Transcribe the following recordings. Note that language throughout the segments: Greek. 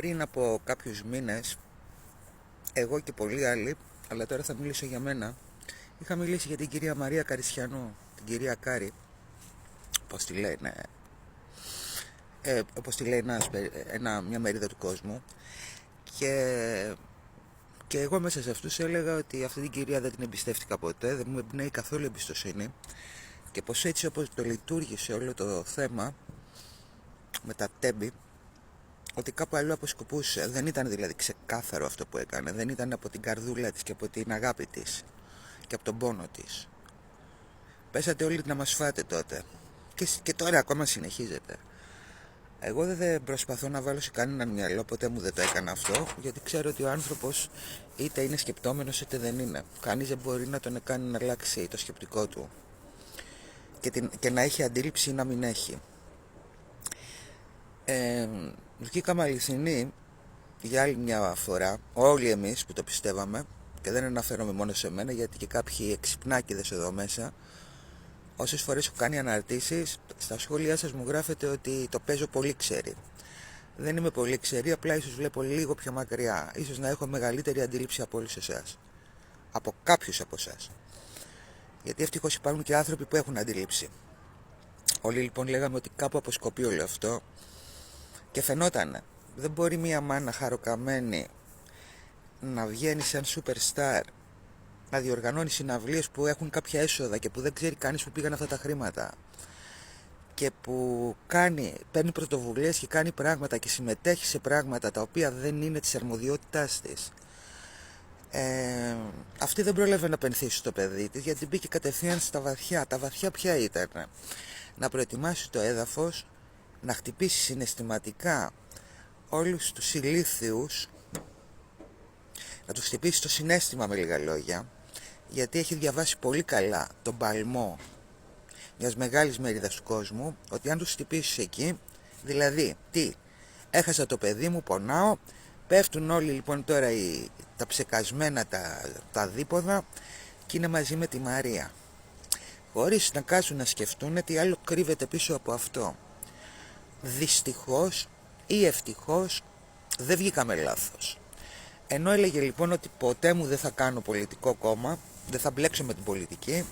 Πριν από κάποιους μήνες, εγώ και πολλοί άλλοι, αλλά τώρα θα μιλήσω για μένα, είχα μιλήσει για την κυρία Μαρία Καρισιανού, την κυρία Κάρη, όπως τη λένε, μια μερίδα του κόσμου, και εγώ μέσα σε αυτούς έλεγα ότι αυτή την κυρία δεν την εμπιστεύτηκα ποτέ, δεν μου εμπνέει καθόλου εμπιστοσύνη, και πως έτσι όπως το λειτουργήσε όλο το θέμα με τα τέμπη, ότι κάπου αλλού αποσκοπούσε. Δεν ήταν δηλαδή ξεκάθαρο αυτό που έκανε. Δεν ήταν από την καρδούλα της και από την αγάπη της και από τον πόνο της. Πέσατε όλοι να μας φάτε τότε. Και τώρα ακόμα συνεχίζεται. Εγώ δεν προσπαθώ να βάλω σε κανέναν μυαλό, ποτέ μου δεν το έκανα αυτό, γιατί ξέρω ότι ο άνθρωπος είτε είναι σκεπτόμενος είτε δεν είναι. Κανείς δεν μπορεί να τον κάνει να αλλάξει το σκεπτικό του και να έχει αντίληψη ή να μην έχει. Βγήκαμε αληθινοί για άλλη μια φορά, όλοι εμείς που το πιστεύαμε, και δεν αναφέρομαι μόνο σε μένα, γιατί και κάποιοι εξυπνάκηδες εδώ μέσα, όσες φορές έχω κάνει αναρτήσεις, στα σχόλιά σας μου γράφετε ότι το παίζω πολύ ξέρει. Δεν είμαι πολύ ξέρη, απλά ίσως βλέπω λίγο πιο μακριά, ίσως να έχω μεγαλύτερη αντίληψη από όλους εσάς, από κάποιους από εσάς, γιατί ευτυχώς υπάρχουν και άνθρωποι που έχουν αντίληψη. Όλοι λοιπόν λέγαμε ότι κάπου αποσκοπεί όλο αυτό. Και φαινότανε. Δεν μπορεί μια μάνα χαροκαμένη να βγαίνει σαν superstar, να διοργανώνει συναυλίες που έχουν κάποια έσοδα και που δεν ξέρει κανείς που πήγαν αυτά τα χρήματα, και που παίρνει πρωτοβουλίες και κάνει πράγματα και συμμετέχει σε πράγματα τα οποία δεν είναι της αρμοδιότητάς της. Αυτή δεν πρόλαβε να πενθήσει το παιδί της, γιατί μπήκε κατευθείαν στα βαθιά. Τα βαθιά ποια ήταν? Να προετοιμάσει το έδαφος, να χτυπήσει συναισθηματικά όλους τους ηλίθιους, να τους χτυπήσει το συναίσθημα, με λίγα λόγια, γιατί έχει διαβάσει πολύ καλά τον παλμό μιας μεγάλης μερίδας του κόσμου, ότι αν τους χτυπήσεις εκεί, δηλαδή τι, έχασα το παιδί μου, πονάω, πέφτουν όλοι λοιπόν τώρα τα ψεκασμένα τα δίποδα και είναι μαζί με τη Μαρία, χωρίς να κάτσουν να σκεφτούν τι άλλο κρύβεται πίσω από αυτό. Δυστυχώς ή ευτυχώς δεν βγήκαμε λάθος. Ενώ έλεγε λοιπόν ότι ποτέ μου δεν θα κάνω πολιτικό κόμμα, δεν θα μπλέξω με την πολιτική,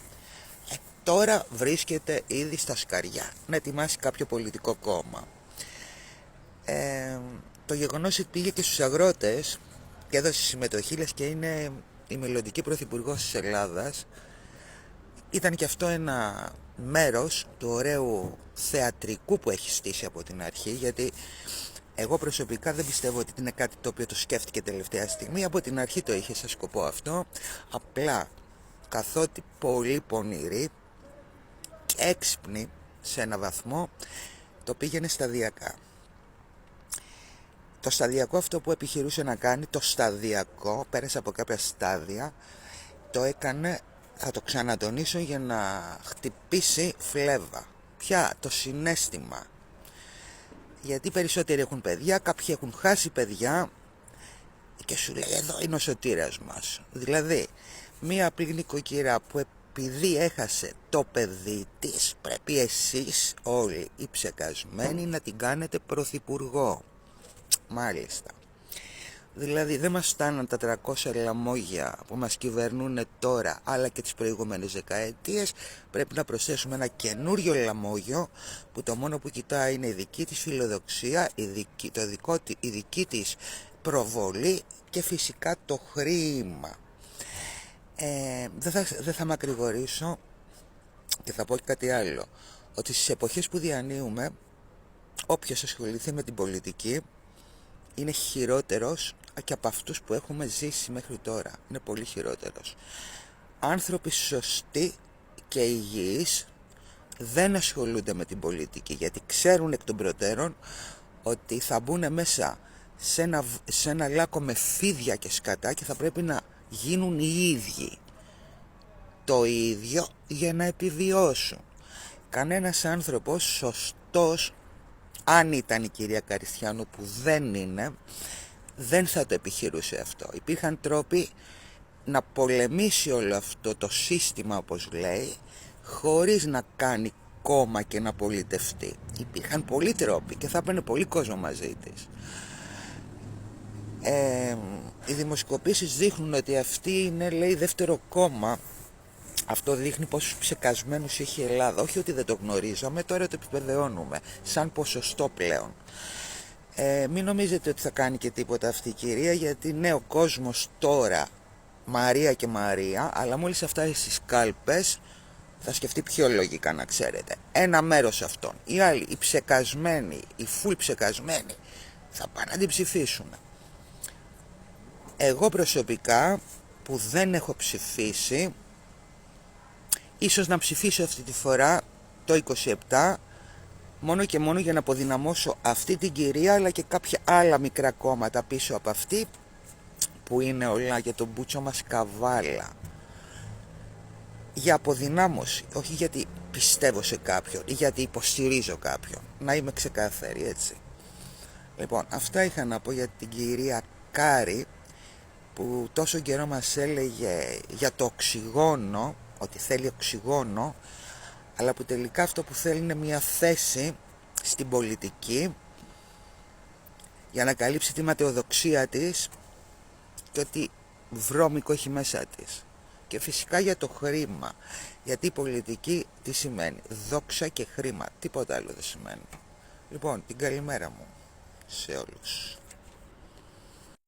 τώρα βρίσκεται ήδη στα σκαριά να ετοιμάσει κάποιο πολιτικό κόμμα. Το γεγονός ότι πήγε και στους αγρότες και έδωσε συμμετοχή, λες και είναι η μελλοντική πρωθυπουργός της Ελλάδας, ήταν και αυτό ένα μέρος του ωραίου θεατρικού που έχει στήσει από την αρχή, γιατί εγώ προσωπικά δεν πιστεύω ότι είναι κάτι το οποίο το σκέφτηκε τελευταία στιγμή. Από την αρχή το είχε σαν σκοπό αυτό, απλά καθότι πολύ πονηρή και έξυπνη σε ένα βαθμό, το πήγαινε σταδιακά. Το σταδιακό αυτό που επιχειρούσε να κάνει, το σταδιακό, πέρασε από κάποια στάδια, το έκανε, θα το ξανατονίσω, για να χτυπήσει φλέβα. Πια το συναίσθημα. Γιατί περισσότεροι έχουν παιδιά, κάποιοι έχουν χάσει παιδιά, και σου λέει εδώ είναι ο σωτήρας μας. Δηλαδή μία απλή νοικοκυρά που επειδή έχασε το παιδί της, πρέπει εσείς όλοι οι ψεκασμένοι να την κάνετε πρωθυπουργό. Μάλιστα. Δηλαδή δεν μας φτάναν τα 300 λαμόγια που μας κυβερνούν τώρα, αλλά και τις προηγούμενες δεκαετίες. Πρέπει να προσθέσουμε ένα καινούριο λαμόγιο, που το μόνο που κοιτάει είναι η δική της φιλοδοξία, η δική της προβολή και φυσικά το χρήμα. Δεν θα μακρηγορήσω και θα πω και κάτι άλλο, ότι στις εποχές που διανύουμε, όποιος ασχοληθεί με την πολιτική είναι χειρότερος και από αυτούς που έχουμε ζήσει μέχρι τώρα. Είναι πολύ χειρότερος. Άνθρωποι σωστοί και υγιείς δεν ασχολούνται με την πολιτική, γιατί ξέρουν εκ των προτέρων ότι θα μπουν μέσα σε ένα λάκκο με φίδια και σκατά και θα πρέπει να γίνουν οι ίδιοι το ίδιο για να επιβιώσουν. Κανένας άνθρωπος σωστός, αν ήταν η κυρία Καρισιανού που δεν είναι, δεν θα το επιχειρούσε αυτό. Υπήρχαν τρόποι να πολεμήσει όλο αυτό το σύστημα, όπως λέει, χωρίς να κάνει κόμμα και να πολιτευτεί. Υπήρχαν πολλοί τρόποι και θα έπαιρνε πολύ κόσμο μαζί της. Οι δημοσκοπήσεις δείχνουν ότι αυτή είναι, λέει, δεύτερο κόμμα. Αυτό δείχνει πόσους ψεκασμένους έχει η Ελλάδα. Όχι ότι δεν το γνωρίζαμε, τώρα το επιβεβαιώνουμε σαν ποσοστό πλέον. Μην νομίζετε ότι θα κάνει και τίποτα αυτή η κυρία, γιατί ναι, ο κόσμος τώρα Μαρία και Μαρία, αλλά μόλις αυτά στις κάλπες θα σκεφτεί πιο λογικά, να ξέρετε. Ένα μέρος αυτών. Οι άλλοι, οι ψεκασμένοι, οι φουλ ψεκασμένοι, θα πάνε να την ψηφίσουν. Εγώ προσωπικά, που δεν έχω ψηφίσει, ίσως να ψηφίσω αυτή τη φορά το 27, μόνο και μόνο για να αποδυναμώσω αυτή την κυρία, αλλά και κάποια άλλα μικρά κόμματα πίσω από αυτή, που είναι όλα για τον μπούτσο μας καβάλα. Για αποδυνάμωση, όχι γιατί πιστεύω σε κάποιον ή γιατί υποστηρίζω κάποιον. Να είμαι ξεκάθαρη, έτσι. Λοιπόν, αυτά είχα να πω για την κυρία Κάρη, που τόσο καιρό μας έλεγε για το οξυγόνο, ότι θέλει οξυγόνο, αλλά που τελικά αυτό που θέλει είναι μια θέση στην πολιτική για να καλύψει τη ματαιοδοξία της και ότι βρώμικο έχει μέσα της. Και φυσικά για το χρήμα, γιατί η πολιτική τι σημαίνει? Δόξα και χρήμα, τίποτα άλλο δεν σημαίνει. Λοιπόν, την καλημέρα μου σε όλους.